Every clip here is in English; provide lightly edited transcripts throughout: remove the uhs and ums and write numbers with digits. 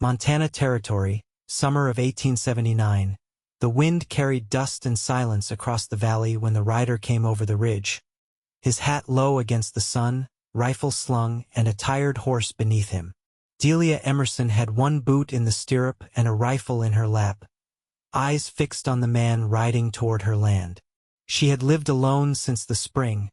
Montana Territory, summer of 1879. The wind carried dust and silence across the valley when the rider came over the ridge. His hat low against the sun, rifle slung, and a tired horse beneath him. Delia Emerson had one boot in the stirrup and a rifle in her lap, eyes fixed on the man riding toward her land. She had lived alone since the spring,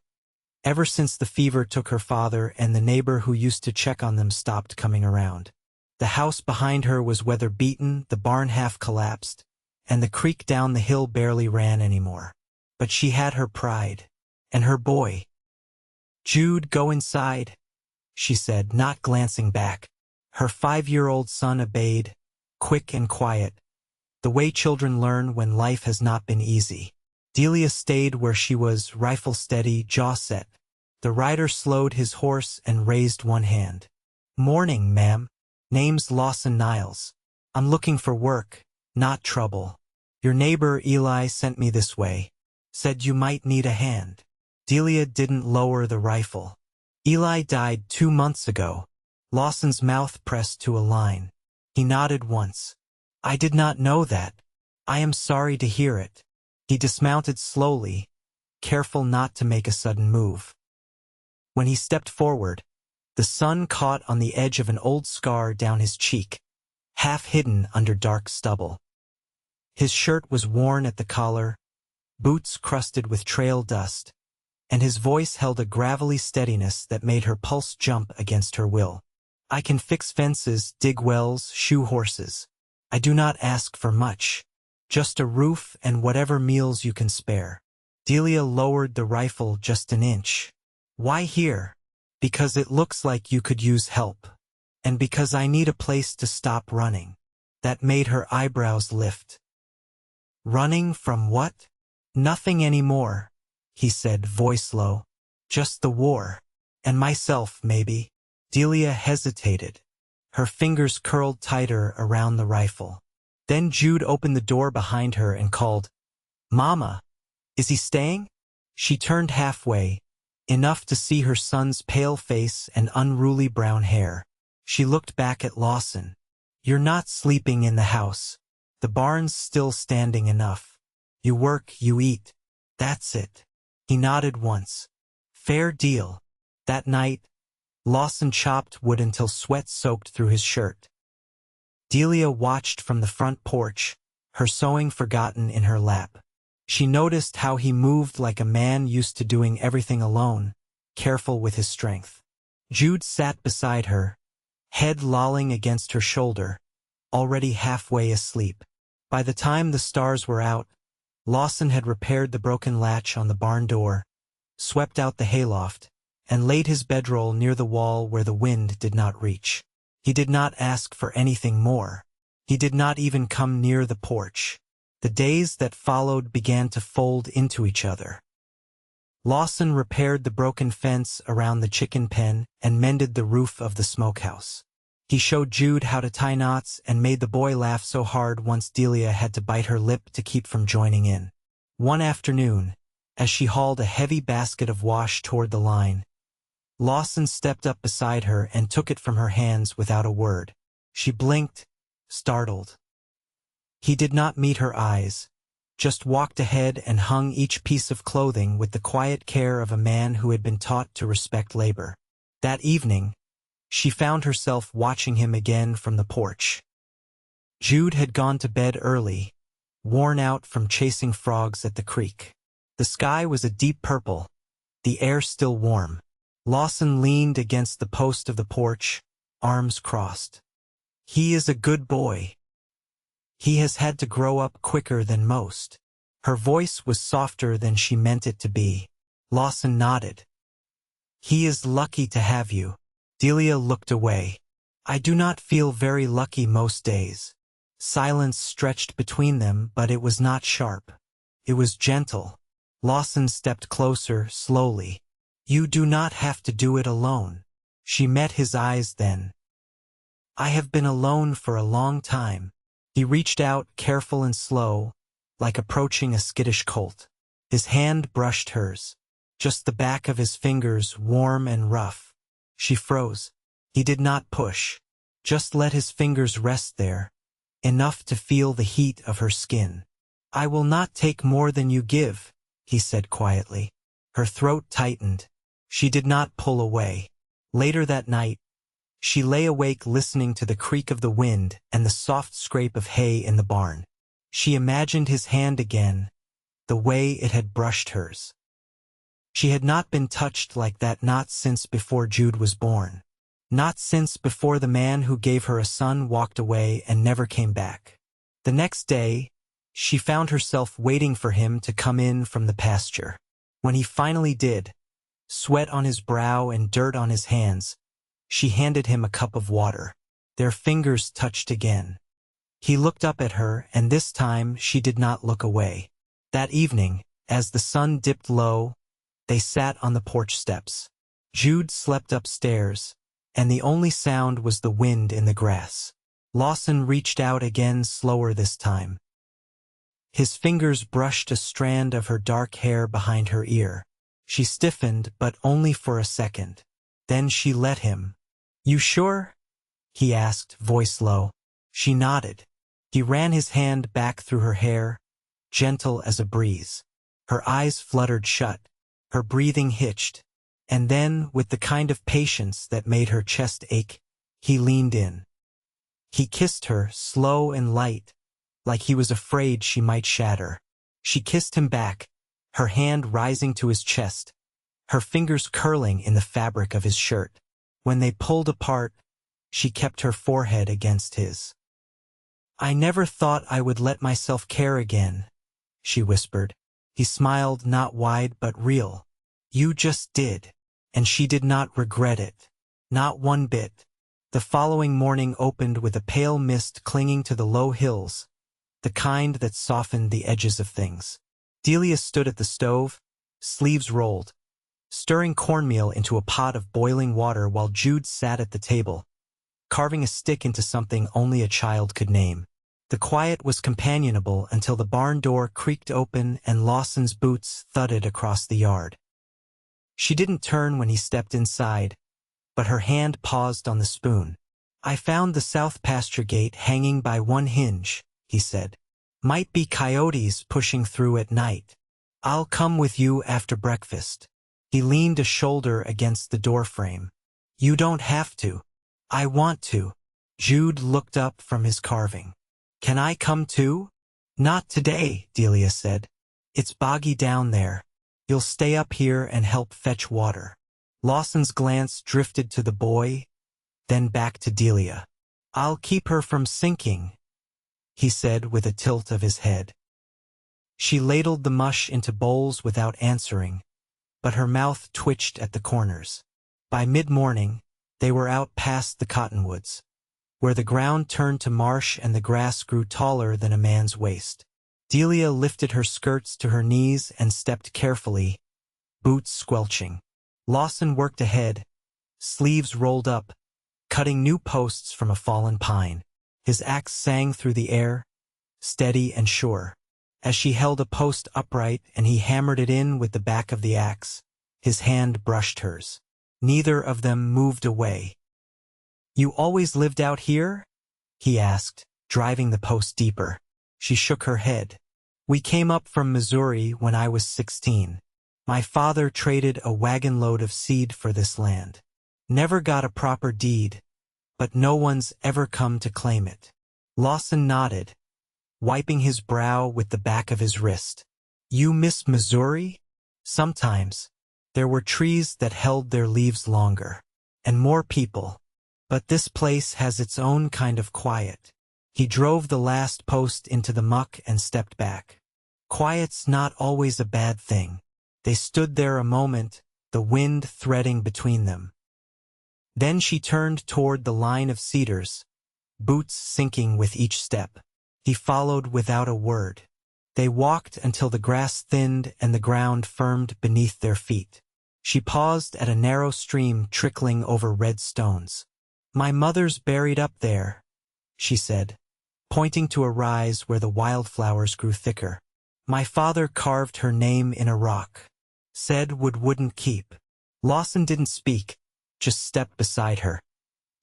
ever since the fever took her father and the neighbor who used to check on them stopped coming around. The house behind her was weather-beaten, the barn half collapsed, and the creek down the hill barely ran anymore. But she had her pride, and her boy. "Jude, go inside," she said, not glancing back. Her 5-year-old son obeyed, quick and quiet, the way children learn when life has not been easy. Delia stayed where she was, rifle steady, jaw set. The rider slowed his horse and raised one hand. "Morning, ma'am. Name's Lawson Niles. I'm looking for work, not trouble. Your neighbor Eli sent me this way. Said you might need a hand." Delia didn't lower the rifle. "Eli died 2 months ago." Lawson's mouth pressed to a line. He nodded once. "I did not know that. I am sorry to hear it." He dismounted slowly, careful not to make a sudden move. When he stepped forward, the sun caught on the edge of an old scar down his cheek, half hidden under dark stubble. His shirt was worn at the collar, boots crusted with trail dust, and his voice held a gravelly steadiness that made her pulse jump against her will. "I can fix fences, dig wells, shoe horses. I do not ask for much. Just a roof and whatever meals you can spare." Delia lowered the rifle just an inch. "Why here?" "Because it looks like you could use help. And because I need a place to stop running." That made her eyebrows lift. "Running from what?" "Nothing anymore," he said, voice low. "Just the war. And myself, maybe." Delia hesitated. Her fingers curled tighter around the rifle. Then Jude opened the door behind her and called, "Mama, is he staying?" She turned halfway, enough to see her son's pale face and unruly brown hair. She looked back at Lawson. "You're not sleeping in the house. The barn's still standing enough. You work, you eat. That's it." He nodded once. "Fair deal." That night, Lawson chopped wood until sweat soaked through his shirt. Delia watched from the front porch, her sewing forgotten in her lap. She noticed how he moved like a man used to doing everything alone, careful with his strength. Jude sat beside her, head lolling against her shoulder, already halfway asleep. By the time the stars were out, Lawson had repaired the broken latch on the barn door, swept out the hayloft, and laid his bedroll near the wall where the wind did not reach. He did not ask for anything more. He did not even come near the porch. The days that followed began to fold into each other. Lawson repaired the broken fence around the chicken pen and mended the roof of the smokehouse. He showed Jude how to tie knots and made the boy laugh so hard once Delia had to bite her lip to keep from joining in. One afternoon, as she hauled a heavy basket of wash toward the line, Lawson stepped up beside her and took it from her hands without a word. She blinked, startled. He did not meet her eyes, just walked ahead and hung each piece of clothing with the quiet care of a man who had been taught to respect labor. That evening, she found herself watching him again from the porch. Jude had gone to bed early, worn out from chasing frogs at the creek. The sky was a deep purple, the air still warm. Lawson leaned against the post of the porch, arms crossed. "He is a good boy. He has had to grow up quicker than most." Her voice was softer than she meant it to be. Lawson nodded. "He is lucky to have you." Delia looked away. "I do not feel very lucky most days." Silence stretched between them, but it was not sharp. It was gentle. Lawson stepped closer, slowly. "You do not have to do it alone." She met his eyes then. "I have been alone for a long time." He reached out, careful and slow, like approaching a skittish colt. His hand brushed hers, just the back of his fingers warm and rough. She froze. He did not push. Just let his fingers rest there, enough to feel the heat of her skin. "I will not take more than you give," he said quietly. Her throat tightened. She did not pull away. Later that night, she lay awake listening to the creak of the wind and the soft scrape of hay in the barn. She imagined his hand again, the way it had brushed hers. She had not been touched like that, not since before Jude was born. Not since before the man who gave her a son walked away and never came back. The next day, she found herself waiting for him to come in from the pasture. When he finally did, sweat on his brow and dirt on his hands, she handed him a cup of water. Their fingers touched again. He looked up at her, and this time she did not look away. That evening, as the sun dipped low, they sat on the porch steps. Jude slept upstairs, and the only sound was the wind in the grass. Lawson reached out again, slower this time. His fingers brushed a strand of her dark hair behind her ear. She stiffened, but only for a second. Then she let him. "You sure?" he asked, voice low. She nodded. He ran his hand back through her hair, gentle as a breeze. Her eyes fluttered shut, her breathing hitched, and then, with the kind of patience that made her chest ache, he leaned in. He kissed her, slow and light, like he was afraid she might shatter. She kissed him back, her hand rising to his chest, her fingers curling in the fabric of his shirt. When they pulled apart, she kept her forehead against his. "I never thought I would let myself care again," she whispered. He smiled, not wide but real. "You just did." And she did not regret it. Not one bit. The following morning opened with a pale mist clinging to the low hills, the kind that softened the edges of things. Delia stood at the stove, sleeves rolled, stirring cornmeal into a pot of boiling water while Jude sat at the table, carving a stick into something only a child could name. The quiet was companionable until the barn door creaked open and Lawson's boots thudded across the yard. She didn't turn when he stepped inside, but her hand paused on the spoon. "I found the south pasture gate hanging by one hinge," he said. "Might be coyotes pushing through at night. I'll come with you after breakfast." He leaned a shoulder against the doorframe. "You don't have to." "I want to." Jude looked up from his carving. "Can I come too?" "Not today," Delia said. "It's boggy down there. You'll stay up here and help fetch water." Lawson's glance drifted to the boy, then back to Delia. "I'll keep her from sinking," he said with a tilt of his head. She ladled the mush into bowls without answering, but her mouth twitched at the corners. By mid-morning, they were out past the cottonwoods, where the ground turned to marsh and the grass grew taller than a man's waist. Delia lifted her skirts to her knees and stepped carefully, boots squelching. Lawson worked ahead, sleeves rolled up, cutting new posts from a fallen pine. His axe sang through the air, steady and sure. As she held a post upright and he hammered it in with the back of the axe, his hand brushed hers. Neither of them moved away. "You always lived out here?" he asked, driving the post deeper. She shook her head. "We came up from Missouri when I was 16. My father traded a wagon load of seed for this land. Never got a proper deed, but no one's ever come to claim it." Lawson nodded, wiping his brow with the back of his wrist. "You miss Missouri?" "Sometimes. There were trees that held their leaves longer, and more people. But this place has its own kind of quiet." He drove the last post into the muck and stepped back. Quiet's not always a bad thing. They stood there a moment, the wind threading between them. Then she turned toward the line of cedars, boots sinking with each step. He followed without a word. They walked until the grass thinned and the ground firmed beneath their feet. She paused at a narrow stream trickling over red stones. "My mother's buried up there," she said, pointing to a rise where the wildflowers grew thicker. "My father carved her name in a rock. Said wood wouldn't keep." Lawson didn't speak, just stepped beside her.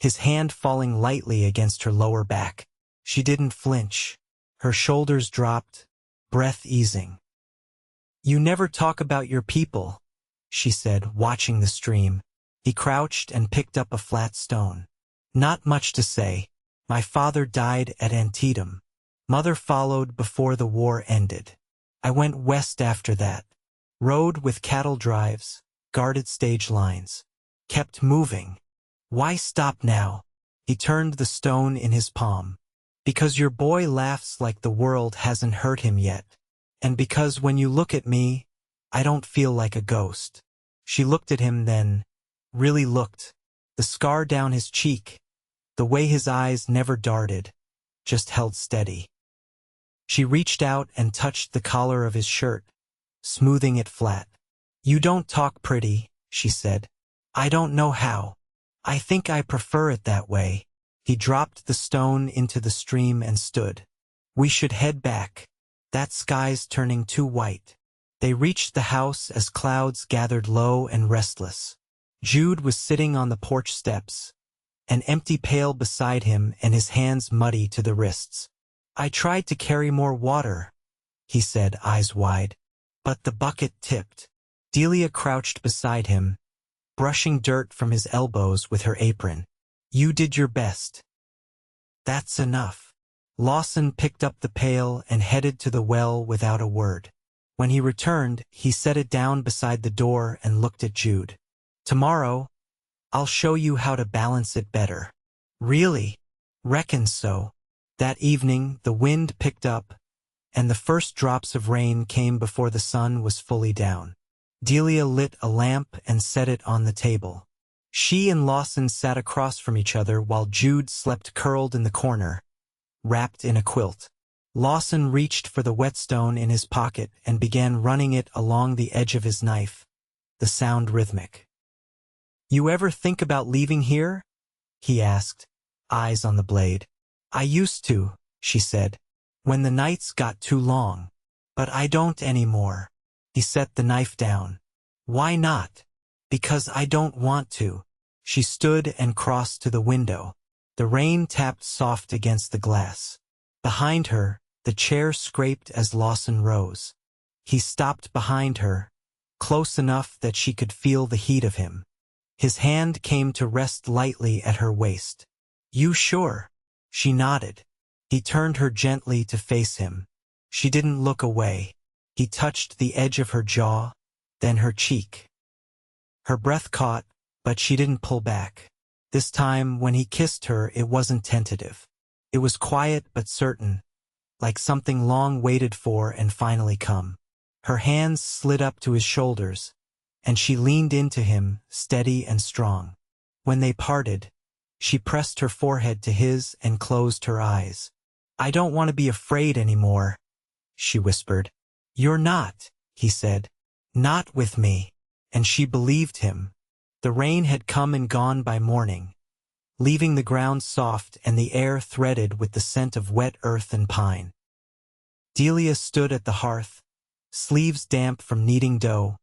his hand falling lightly against her lower back. She didn't flinch. Her shoulders dropped, breath easing. "You never talk about your people," she said, watching the stream. He crouched and picked up a flat stone. "Not much to say. My father died at Antietam. Mother followed before the war ended. I went west after that. Rode with cattle drives, guarded stage lines. Kept moving. Why stop now?" He turned the stone in his palm. "Because your boy laughs like the world hasn't hurt him yet. And because when you look at me, I don't feel like a ghost." She looked at him then, really looked. The scar down his cheek, the way his eyes never darted, just held steady. She reached out and touched the collar of his shirt, smoothing it flat. "You don't talk pretty," she said. "I don't know how. I think I prefer it that way." He dropped the stone into the stream and stood. "We should head back. That sky's turning too white." They reached the house as clouds gathered low and restless. Jude was sitting on the porch steps, an empty pail beside him and his hands muddy to the wrists. "I tried to carry more water," he said, eyes wide, "but the bucket tipped." Delia crouched beside him, brushing dirt from his elbows with her apron. "You did your best." "That's enough." Lawson picked up the pail and headed to the well without a word. When he returned, he set it down beside the door and looked at Jude. "Tomorrow, I'll show you how to balance it better." "Really? Reckon so." That evening, the wind picked up, and the first drops of rain came before the sun was fully down. Delia lit a lamp and set it on the table. She and Lawson sat across from each other while Jude slept curled in the corner, wrapped in a quilt. Lawson reached for the whetstone in his pocket and began running it along the edge of his knife, the sound rhythmic. "You ever think about leaving here?" he asked, eyes on the blade. "I used to," she said, "when the nights got too long. But I don't anymore." He set the knife down. "Why not?" "Because I don't want to." She stood and crossed to the window. The rain tapped soft against the glass. Behind her, the chair scraped as Lawson rose. He stopped behind her, close enough that she could feel the heat of him. His hand came to rest lightly at her waist. "You sure?" She nodded. He turned her gently to face him. She didn't look away. He touched the edge of her jaw, then her cheek. Her breath caught, but she didn't pull back. This time, when he kissed her, it wasn't tentative. It was quiet but certain, like something long waited for and finally come. Her hands slid up to his shoulders, and she leaned into him, steady and strong. When they parted, she pressed her forehead to his and closed her eyes. "I don't want to be afraid anymore," she whispered. "You're not," he said. "Not with me." And she believed him. The rain had come and gone by morning, leaving the ground soft and the air threaded with the scent of wet earth and pine. Delia stood at the hearth, sleeves damp from kneading dough,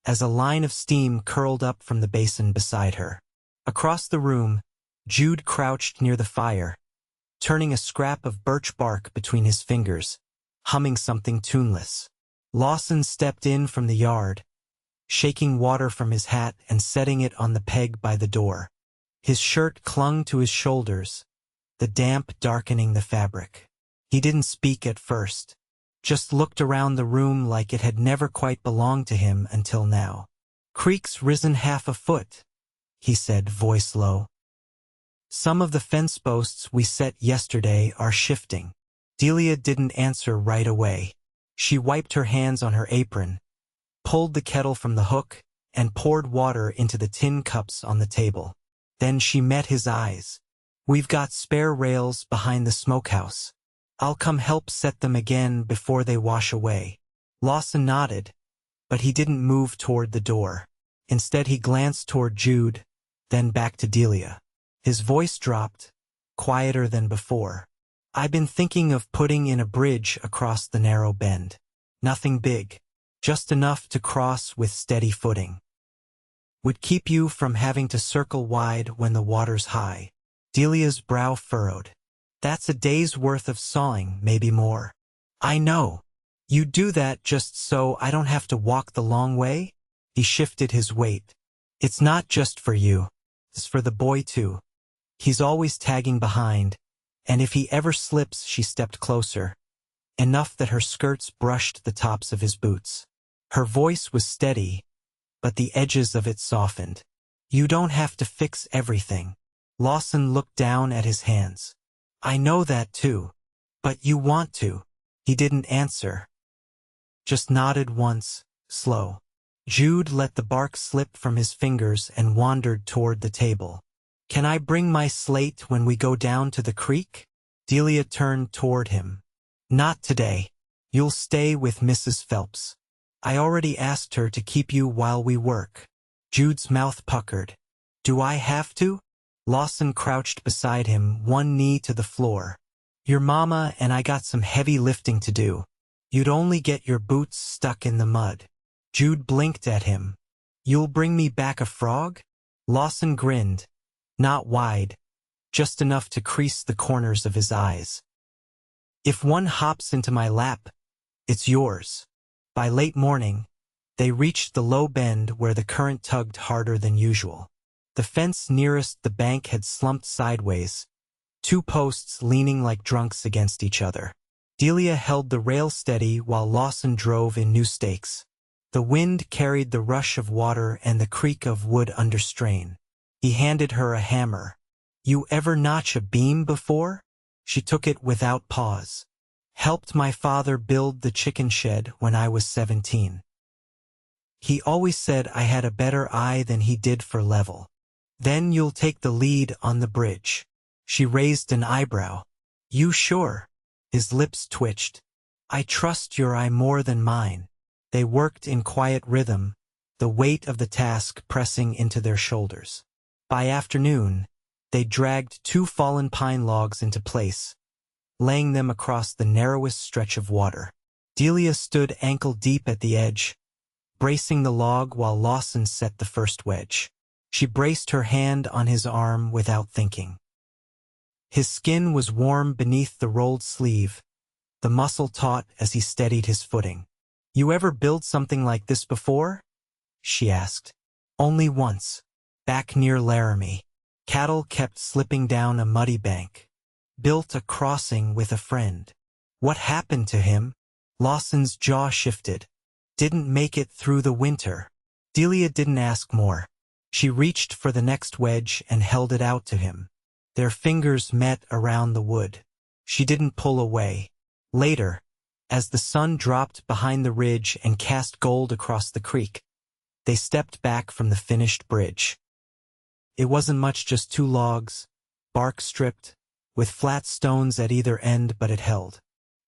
as a line of steam curled up from the basin beside her. Across the room, Jude crouched near the fire, turning a scrap of birch bark between his fingers, humming something tuneless. Lawson stepped in from the yard, shaking water from his hat and setting it on the peg by the door. His shirt clung to his shoulders, the damp darkening the fabric. He didn't speak at first, just looked around the room like it had never quite belonged to him until now. "Creek's risen half a foot," he said, voice low. "Some of the fence posts we set yesterday are shifting." Delia didn't answer right away. She wiped her hands on her apron, pulled the kettle from the hook, and poured water into the tin cups on the table. Then she met his eyes. "We've got spare rails behind the smokehouse. I'll come help set them again before they wash away." Lawson nodded, but he didn't move toward the door. Instead he glanced toward Jude, then back to Delia. His voice dropped, quieter than before. "I've been thinking of putting in a bridge across the narrow bend. Nothing big, just enough to cross with steady footing. Would keep you from having to circle wide when the water's high." Delia's brow furrowed. That's a day's worth of sawing, maybe more. I know. You do that just so I don't have to walk the long way? He shifted his weight. It's not just for you. It's for the boy too. He's always tagging behind, and if he ever slips, she stepped closer, enough that her skirts brushed the tops of his boots. Her voice was steady, but the edges of it softened. You don't have to fix everything. Lawson looked down at his hands. I know that too. But you want to. He didn't answer. Just nodded once, slow. Jude let the bark slip from his fingers and wandered toward the table. Can I bring my slate when we go down to the creek? Delia turned toward him. Not today. You'll stay with Mrs. Phelps. I already asked her to keep you while we work. Jude's mouth puckered. Do I have to? Lawson crouched beside him, one knee to the floor. Your mama and I got some heavy lifting to do. You'd only get your boots stuck in the mud. Jude blinked at him. You'll bring me back a frog? Lawson grinned. Not wide, just enough to crease the corners of his eyes. If one hops into my lap, it's yours. By late morning, they reached the low bend where the current tugged harder than usual. The fence nearest the bank had slumped sideways, two posts leaning like drunks against each other. Delia held the rail steady while Lawson drove in new stakes. The wind carried the rush of water and the creak of wood under strain. He handed her a hammer. You ever notch a beam before? She took it without pause. Helped my father build the chicken shed when I was 17. He always said I had a better eye than he did for level. Then you'll take the lead on the bridge. She raised an eyebrow. You sure? His lips twitched. I trust your eye more than mine. They worked in quiet rhythm, the weight of the task pressing into their shoulders. By afternoon, they dragged 2 fallen pine logs into place, laying them across the narrowest stretch of water. Delia stood ankle-deep at the edge, bracing the log while Lawson set the first wedge. She braced her hand on his arm without thinking. His skin was warm beneath the rolled sleeve, the muscle taut as he steadied his footing. You ever build something like this before? She asked. Only once, back near Laramie. Cattle kept slipping down a muddy bank. Built a crossing with a friend. What happened to him? Lawson's jaw shifted. Didn't make it through the winter. Delia didn't ask more. She reached for the next wedge and held it out to him. Their fingers met around the wood. She didn't pull away. Later, as the sun dropped behind the ridge and cast gold across the creek, they stepped back from the finished bridge. It wasn't much, just 2 logs, bark stripped, with flat stones at either end, but it held.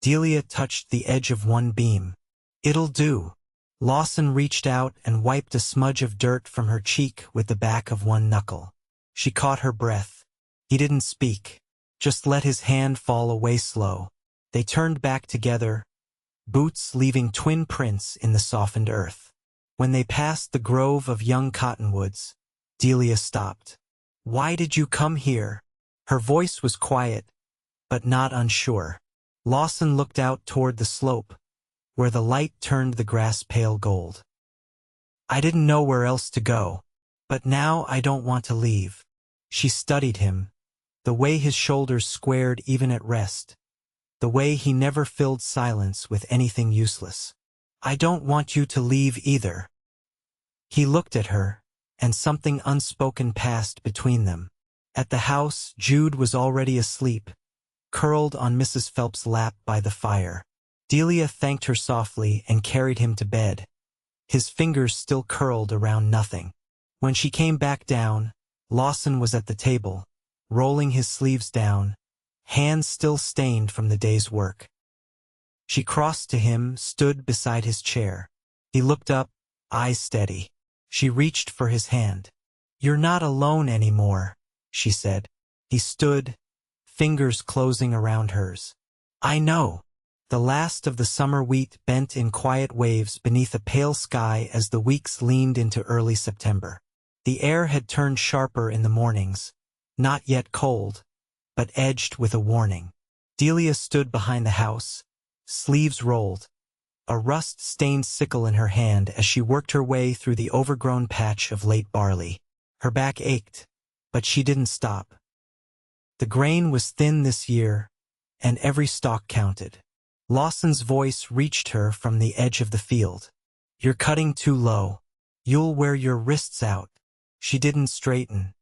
Delia touched the edge of one beam. It'll do. Lawson reached out and wiped a smudge of dirt from her cheek with the back of one knuckle. She caught her breath. He didn't speak, just let his hand fall away slow. They turned back together, boots leaving twin prints in the softened earth. When they passed the grove of young cottonwoods, Delia stopped. Why did you come here? Her voice was quiet, but not unsure. Lawson looked out toward the slope, where the light turned the grass pale gold. I didn't know where else to go, but now I don't want to leave. She studied him, the way his shoulders squared even at rest, the way he never filled silence with anything useless. I don't want you to leave either. He looked at her, and something unspoken passed between them. At the house, Jude was already asleep, curled on Mrs. Phelps' lap by the fire. Delia thanked her softly and carried him to bed, his fingers still curled around nothing. When she came back down, Lawson was at the table, rolling his sleeves down, hands still stained from the day's work. She crossed to him, stood beside his chair. He looked up, eyes steady. She reached for his hand. You're not alone anymore, she said. He stood, fingers closing around hers. I know. The last of the summer wheat bent in quiet waves beneath a pale sky as the weeks leaned into early September. The air had turned sharper in the mornings, not yet cold, but edged with a warning. Delia stood behind the house, sleeves rolled, a rust-stained sickle in her hand as she worked her way through the overgrown patch of late barley. Her back ached, but she didn't stop. The grain was thin this year, and every stalk counted. Lawson's voice reached her from the edge of the field. "You're cutting too low. You'll wear your wrists out." She didn't straighten.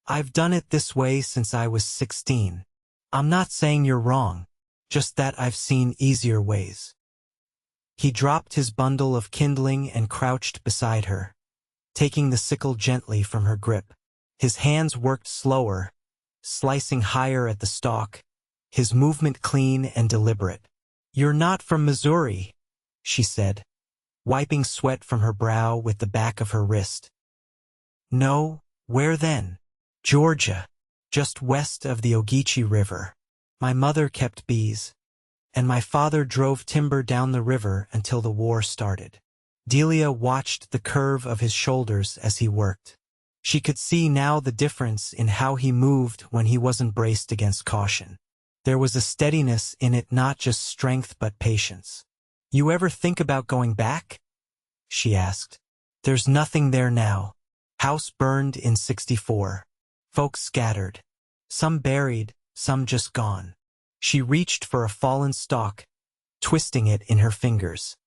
"I've done it this way since I was 16. I'm not saying you're wrong, just that I've seen easier ways." He dropped his bundle of kindling and crouched beside her, taking the sickle gently from her grip. His hands worked slower, slicing higher at the stalk, his movement clean and deliberate. "You're not from Missouri," she said, wiping sweat from her brow with the back of her wrist. "No, where then?" "Georgia, just west of the Ogeechee River. My mother kept bees, and my father drove timber down the river until the war started." Delia watched the curve of his shoulders as he worked. She could see now the difference in how he moved when he wasn't braced against caution. There was a steadiness in it, not just strength but patience. "You ever think about going back?" she asked. "There's nothing there now. House burned in '64. Folks scattered. Some buried, some just gone." She reached for a fallen stalk, twisting it in her fingers.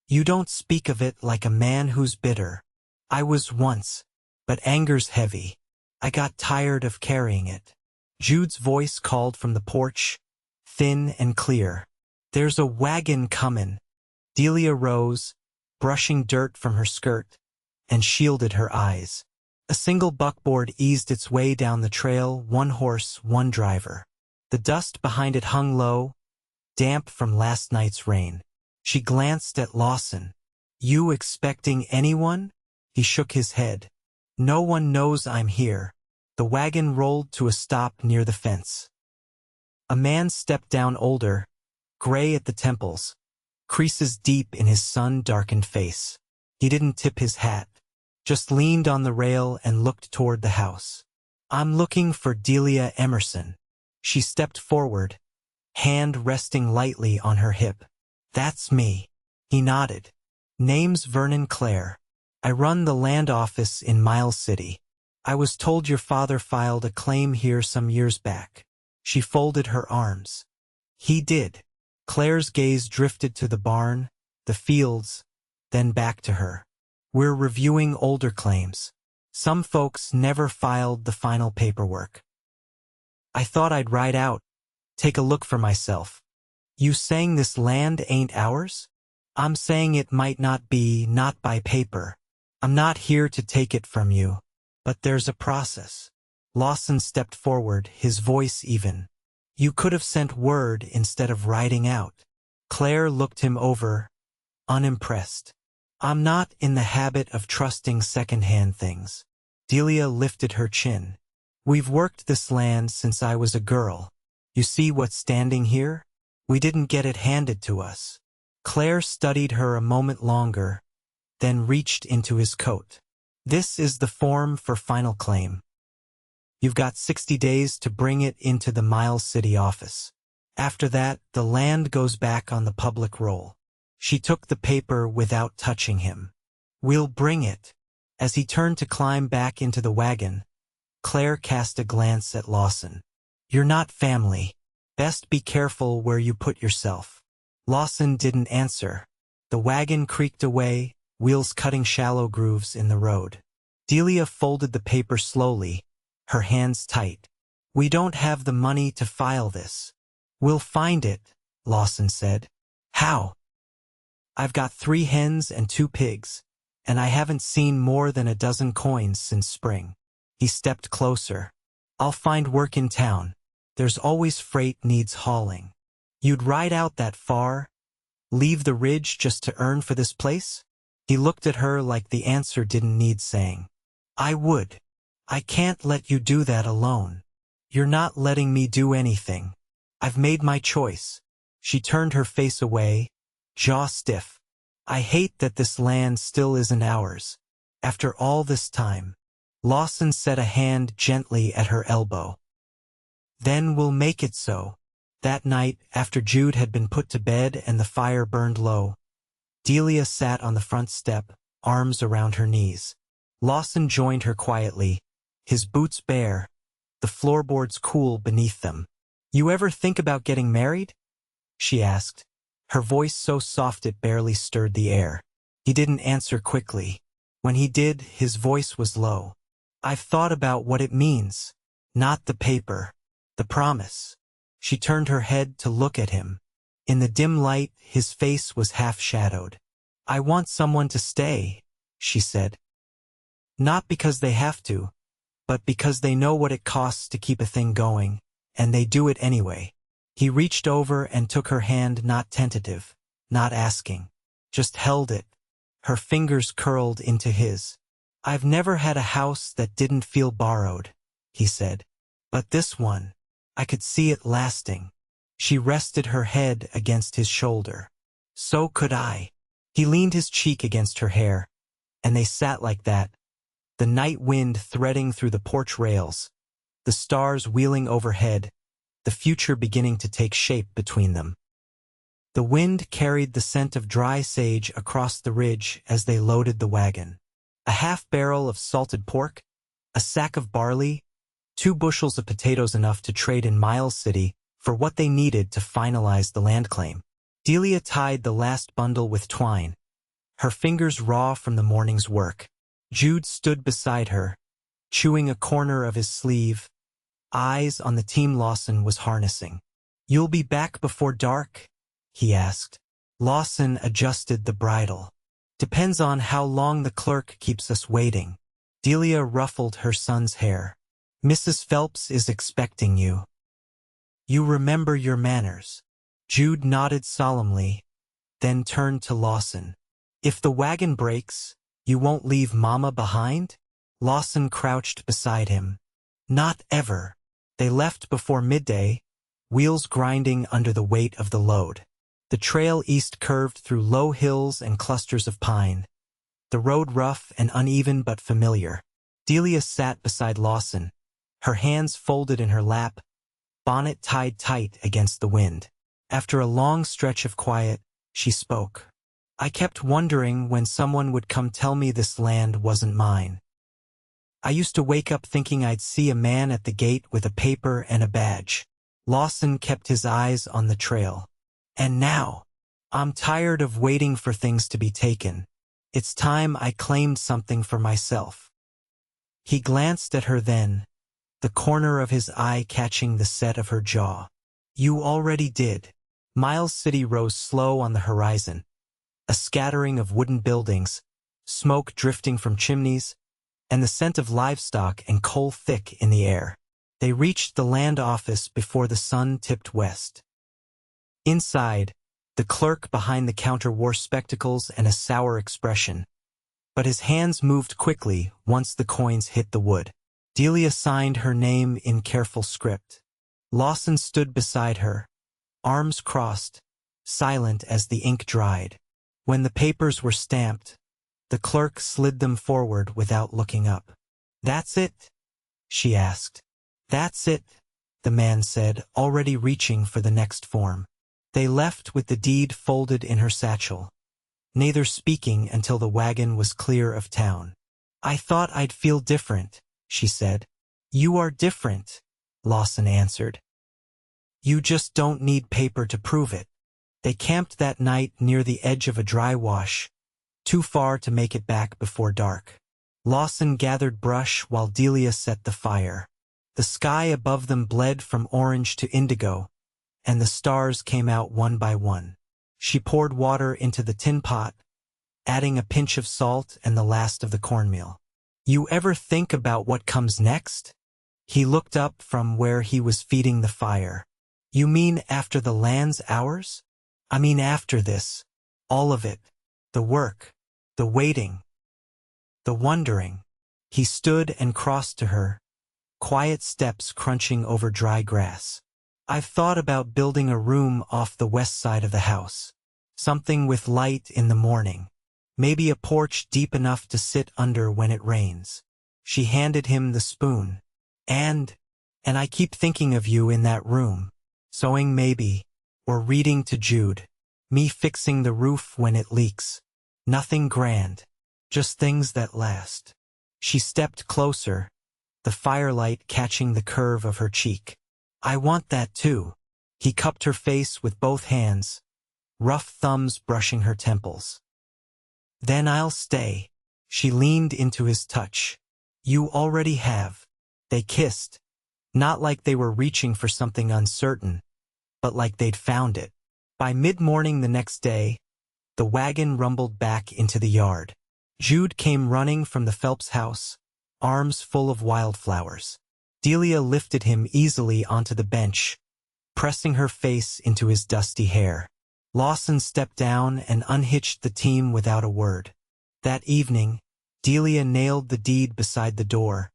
"You don't speak of it like a man who's bitter. I was once, but anger's heavy. I got tired of carrying it." Jude's voice called from the porch, thin and clear. "There's a wagon comin'." Delia rose, brushing dirt from her skirt, and shielded her eyes. A single buckboard eased its way down the trail, one horse, one driver. The dust behind it hung low, damp from last night's rain. She glanced at Lawson. "You expecting anyone?" He shook his head. "No one knows I'm here." The wagon rolled to a stop near the fence. A man stepped down, older, gray at the temples, creases deep in his sun-darkened face. He didn't tip his hat, just leaned on the rail and looked toward the house. "I'm looking for Delia Emerson." She stepped forward, hand resting lightly on her hip. "That's me." He nodded. "Name's Vernon Clare. I run the land office in Miles City. I was told your father filed a claim here some years back." She folded her arms. "He did." Claire's gaze drifted to the barn, the fields, then back to her. "We're reviewing older claims. Some folks never filed the final paperwork. I thought I'd ride out, take a look for myself." "You saying this land ain't ours?" "I'm saying it might not be, not by paper. I'm not here to take it from you. But there's a process." Lawson stepped forward, his voice even. "You could have sent word instead of riding out." Claire looked him over, unimpressed. "I'm not in the habit of trusting second-hand things." Delia lifted her chin. "We've worked this land since I was a girl. You see what's standing here? We didn't get it handed to us." Claire studied her a moment longer, then reached into his coat. "This is the form for final claim. You've got 60 days to bring it into the Miles City office. After that, the land goes back on the public roll." She took the paper without touching him. "We'll bring it." As he turned to climb back into the wagon, Claire cast a glance at Lawson. "You're not family. Best be careful where you put yourself." Lawson didn't answer. The wagon creaked away, wheels cutting shallow grooves in the road. Delia folded the paper slowly, her hands tight. "We don't have the money to file this." "We'll find it," Lawson said. "How?" "I've got 3 hens and 2 pigs, and I haven't seen more than a dozen coins since spring." He stepped closer. "I'll find work in town. There's always freight needs hauling." "You'd ride out that far? Leave the ridge just to earn for this place?" He looked at her like the answer didn't need saying. "I would. I can't let you do that alone." "You're not letting me do anything. I've made my choice." She turned her face away, jaw stiff. "I hate that this land still isn't ours. After all this time." Lawson set a hand gently at her elbow. Then we'll make it so. That night, after Jude had been put to bed and the fire burned low, Delia sat on the front step, arms around her knees. Lawson joined her quietly, his boots bare, the floorboards cool beneath them. "You ever think about getting married?" she asked, her voice so soft it barely stirred the air. He didn't answer quickly. When he did, his voice was low. "I've thought about what it means. Not the paper. The promise." She turned her head to look at him. In the dim light, his face was half-shadowed. "I want someone to stay," she said. "Not because they have to, but because they know what it costs to keep a thing going, and they do it anyway." He reached over and took her hand, not tentative, not asking, just held it. Her fingers curled into his. "I've never had a house that didn't feel borrowed," he said. "But this one, I could see it lasting." She rested her head against his shoulder. "So could I." He leaned his cheek against her hair, and they sat like that, the night wind threading through the porch rails, the stars wheeling overhead, the future beginning to take shape between them. The wind carried the scent of dry sage across the ridge as they loaded the wagon. A half-barrel of salted pork, a sack of barley, 2 bushels of potatoes, enough to trade in Miles City for what they needed to finalize the land claim. Delia tied the last bundle with twine, her fingers raw from the morning's work. Jude stood beside her, chewing a corner of his sleeve, eyes on the team Lawson was harnessing. "You'll be back before dark?" he asked. Lawson adjusted the bridle. "Depends on how long the clerk keeps us waiting." Delia ruffled her son's hair. "Mrs. Phelps is expecting you. You remember your manners." Jude nodded solemnly, then turned to Lawson. "If the wagon breaks, you won't leave Mama behind?" Lawson crouched beside him. "Not ever." They left before midday, wheels grinding under the weight of the load. The trail east curved through low hills and clusters of pine, the road rough and uneven but familiar. Delia sat beside Lawson, her hands folded in her lap, bonnet tied tight against the wind. After a long stretch of quiet, she spoke. "I kept wondering when someone would come tell me this land wasn't mine. I used to wake up thinking I'd see a man at the gate with a paper and a badge." Lawson kept his eyes on the trail. "And now, I'm tired of waiting for things to be taken. It's time I claimed something for myself." He glanced at her then, the corner of his eye catching the set of her jaw. "You already did." Miles City rose slow on the horizon, a scattering of wooden buildings, smoke drifting from chimneys, and the scent of livestock and coal thick in the air. They reached the land office before the sun tipped west. Inside, the clerk behind the counter wore spectacles and a sour expression, but his hands moved quickly once the coins hit the wood. Delia signed her name in careful script. Lawson stood beside her, arms crossed, silent as the ink dried. When the papers were stamped, the clerk slid them forward without looking up. "That's it?" she asked. "That's it," the man said, already reaching for the next form. They left with the deed folded in her satchel, neither speaking until the wagon was clear of town. "I thought I'd feel different," she said. "You are different," Lawson answered. "You just don't need paper to prove it." They camped that night near the edge of a dry wash, too far to make it back before dark. Lawson gathered brush while Delia set the fire. The sky above them bled from orange to indigo, and the stars came out one by one. She poured water into the tin pot, adding a pinch of salt and the last of the cornmeal. "You ever think about what comes next?" He looked up from where he was feeding the fire. "You mean after the land's ours?" "I mean after this. All of it. The work, the waiting, the wondering." He stood and crossed to her, quiet steps crunching over dry grass. "I've thought about building a room off the west side of the house. Something with light in the morning. Maybe a porch deep enough to sit under when it rains." She handed him the spoon. And I keep thinking of you in that room. Sewing maybe, or reading to Jude. Me fixing the roof when it leaks. Nothing grand. Just things that last. She stepped closer, the firelight catching the curve of her cheek. I want that too. He cupped her face with both hands, rough thumbs brushing her temples. Then I'll stay. She leaned into his touch. You already have. They kissed, not like they were reaching for something uncertain, but like they'd found it. By mid-morning the next day, the wagon rumbled back into the yard. Jude came running from the Phelps house, arms full of wildflowers. Delia lifted him easily onto the bench, pressing her face into his dusty hair. Lawson stepped down and unhitched the team without a word. That evening, Delia nailed the deed beside the door,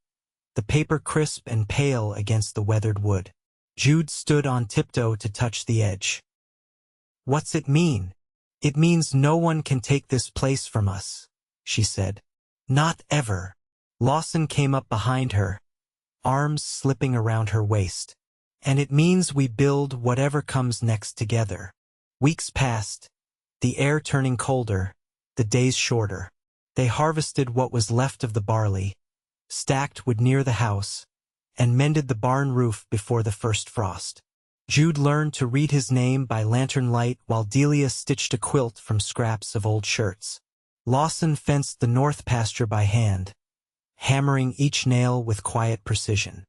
the paper crisp and pale against the weathered wood. Jude stood on tiptoe to touch the edge. What's it mean? It means no one can take this place from us, she said. Not ever. Lawson came up behind her, arms slipping around her waist. And it means we build whatever comes next together. Weeks passed, the air turning colder, the days shorter. They harvested what was left of the barley, stacked wood near the house, and mended the barn roof before the first frost. Jude learned to read his name by lantern light while Delia stitched a quilt from scraps of old shirts. Lawson fenced the north pasture by hand, hammering each nail with quiet precision.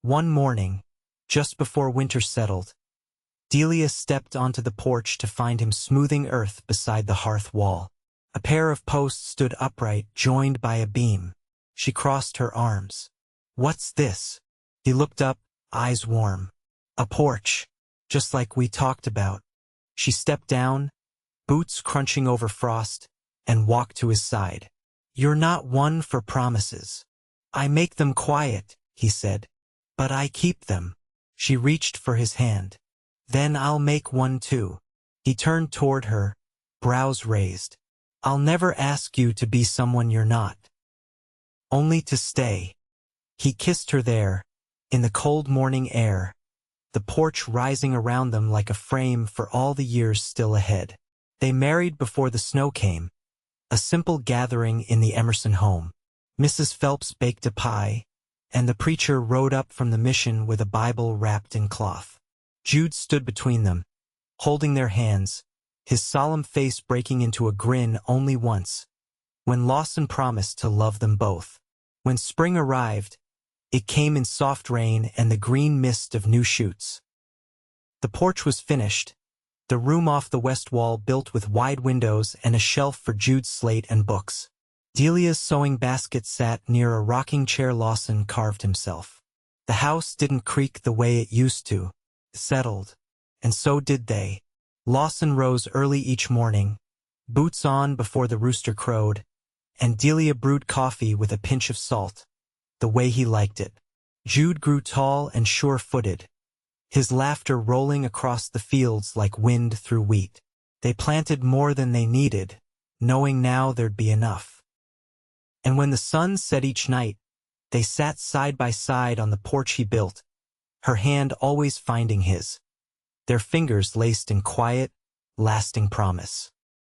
One morning, just before winter settled, Delia stepped onto the porch to find him smoothing earth beside the hearth wall. A pair of posts stood upright, joined by a beam. She crossed her arms. What's this? He looked up, eyes warm. A porch, just like we talked about. She stepped down, boots crunching over frost, and walked to his side. You're not one for promises. I make them quiet, he said. But I keep them. She reached for his hand. Then I'll make one too. He turned toward her, brows raised. I'll never ask you to be someone you're not. Only to stay. He kissed her there, in the cold morning air, the porch rising around them like a frame for all the years still ahead. They married before the snow came, a simple gathering in the Emerson home. Mrs. Phelps baked a pie, and the preacher rode up from the mission with a Bible wrapped in cloth. Jude stood between them, holding their hands, his solemn face breaking into a grin only once, when Lawson promised to love them both. When spring arrived, it came in soft rain and the green mist of new shoots. The porch was finished, the room off the west wall built with wide windows and a shelf for Jude's slate and books. Delia's sewing basket sat near a rocking chair Lawson carved himself. The house didn't creak the way it used to. It settled, and so did they. Lawson rose early each morning, boots on before the rooster crowed, and Delia brewed coffee with a pinch of salt, the way he liked it. Jude grew tall and sure-footed, his laughter rolling across the fields like wind through wheat. They planted more than they needed, knowing now there'd be enough. And when the sun set each night, they sat side by side on the porch he built, her hand always finding his, their fingers laced in quiet, lasting promise.